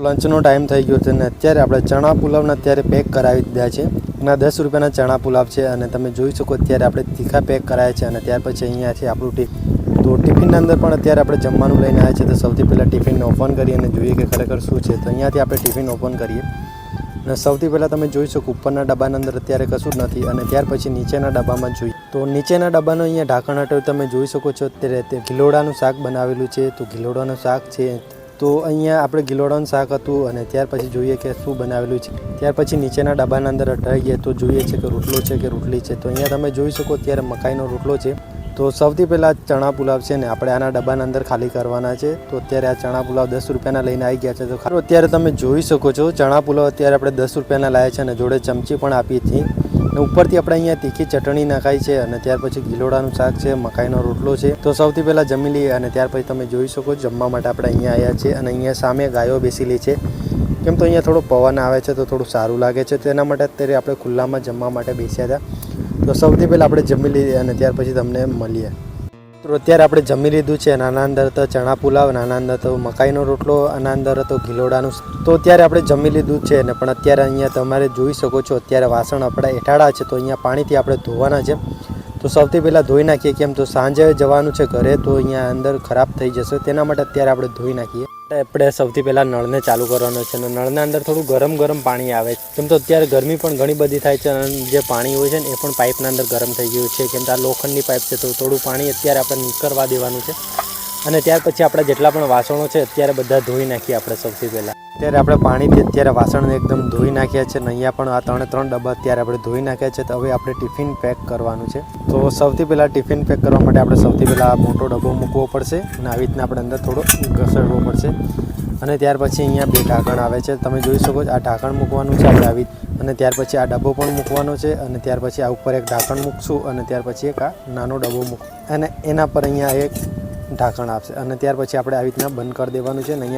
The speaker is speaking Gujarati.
લંચનો ટાઈમ થઈ ગયો છે અને અત્યારે આપણે ચણા પુલાવને અત્યારે પેક કરાવી દીધા છે. એના 10 રૂપિયાના ચણા પુલાવ છે અને તમે જોઈ શકો અત્યારે આપણે તીખા પેક કરાયા છે. અને ત્યાર પછી અહીંયા છે આપણું તો ટિફિનના અંદર પણ અત્યારે આપણે જમવાનું લઈને આવ્યા છે. તો સૌથી પહેલાં ટિફિનને ઓપન કરીએ અને જોઈએ કે ખરેખર શું છે. તો અહીંયાથી આપણે ટિફિન ઓપન કરીએ અને સૌથી પહેલાં તમે જોઈ શકો ઉપરના ડબ્બાના અંદર અત્યારે કશું જ નથી. અને ત્યાર પછી નીચેના ડબ્બામાં જોઈએ તો નીચેના ડબ્બાનો અહીંયા ઢાંકણ હટાવી તમે જોઈ શકો છો અત્યારે તે ગિલોડાનું શાક બનાવેલું છે. તો ગિલોડાનું શાક છે. તો અહીંયા આપણે ગિલોડાનું શાક હતું અને ત્યાર પછી જોઈએ કે શું બનાવેલું છે. ત્યાર પછી નીચેના ડબ્બાના અંદર હટાવીએ તો જોઈએ છે કે રોટલો છે કે રોટલી છે. તો અહીંયા તમે જોઈ શકો અત્યારે મકાઈનો રોટલો છે. તો સૌથી પહેલાં ચણા પુલાવ છે ને આપણે આના ડબ્બાના અંદર ખાલી કરવાના છે. તો અત્યારે આ ચણા પુલાવ 10 રૂપિયાના લઈને આવી ગયા છે. તો અત્યારે તમે જોઈ શકો છો ચણા પુલાવ અત્યારે આપણે 10 રૂપિયાના લાવ્યા છે અને જોડે ચમચી પણ આપી હતી. અને ઉપરથી આપણે અહીંયા તીખી ચટણી નાખાઈ છે અને ત્યાર પછી ગિલોડાનું શાક છે, મકાઈનો રોટલો છે. તો સૌથી પહેલાં જમી લઈએ અને ત્યાર પછી તમે જોઈ શકો જમવા માટે આપણે અહીંયા આવ્યા છે. અને અહીંયા સામે ગાયો બેસેલી છે. કેમ તો અહીંયા થોડો પવન આવે છે તો થોડું સારું લાગે છે. તેના માટે અત્યારે આપણે ખુલ્લામાં જમવા માટે બેસ્યા હતા. તો સૌથી પહેલાં આપણે જમી લઈએ અને ત્યાર પછી તમને મળીએ. તો અત્યારે આપણે જમી લીધું છે. નાના અંદર તો ચણા પુલાવ, નાના અંદર તો મકાઈનો રોટલો, આના અંદર તો ગિલોડાનું. તો અત્યારે આપણે જમી લીધું છે ને પણ અત્યારે અહીંયા તમારે જોઈ શકો છો અત્યારે વાસણ આપણા એઠાડા છે. તો અહીંયા પાણીથી આપણે ધોવાના છે. તો સૌથી પહેલાં ધોઈ નાખીએ. કેમ તો સાંજે જવાનું છે ઘરે તો અહીંયા અંદર ખરાબ થઈ જશે. તેના માટે અત્યારે આપણે ધોઈ નાખીએ. આપણે સૌથી પહેલાં નળને ચાલુ કરવાનો છે અને નળના અંદર થોડું ગરમ પાણી આવે છે. કેમ તો અત્યારે ગરમી પણ ઘણી બધી થાય છે અને જે પાણી હોય છે ને એ પણ પાઇપના અંદર ગરમ થઈ ગયું છે. કેમ કે આ લોખંડની પાઇપ છે તો થોડું પાણી અત્યારે આપણે નીકળવા દેવાનું છે. અને ત્યાર પછી આપણે જેટલા પણ વાસણો છે અત્યારે બધા ધોઈ નાખીએ આપણે સૌથી પહેલાં. અત્યારે આપણે પાણીથી અત્યારે વાસણને એકદમ ધોઈ નાખ્યા છે. અને અહીંયા પણ આ 3 ડબ્બા અત્યારે આપણે ધોઈ નાખ્યા છે. તો હવે આપણે ટિફિન પેક કરવાનું છે. તો સૌથી પહેલાં ટિફિન પેક કરવા માટે આપણે સૌથી પહેલાં આ મોટો ડબ્બો મૂકવો પડશે અને આવી રીતના આપણે અંદર થોડો ઘસડવો પડશે. અને ત્યાર પછી અહીંયા 2 ઢાંકણ આવે છે. તમે જોઈ શકો છો આ ઢાંકણ મૂકવાનું છે આપણે આવી. અને ત્યાર પછી આ ડબ્બો પણ મૂકવાનો છે. અને ત્યાર પછી આ ઉપર એક ઢાંકણ મૂકશું અને ત્યાર પછી એક આ નાનો ડબ્બો મૂક અને એના પર અહીંયા એક ઢાંકણ આપશે. અને ત્યાર પછી આપણે આવી રીતના બંધ કરી દેવાનું છે. અને અહીંયા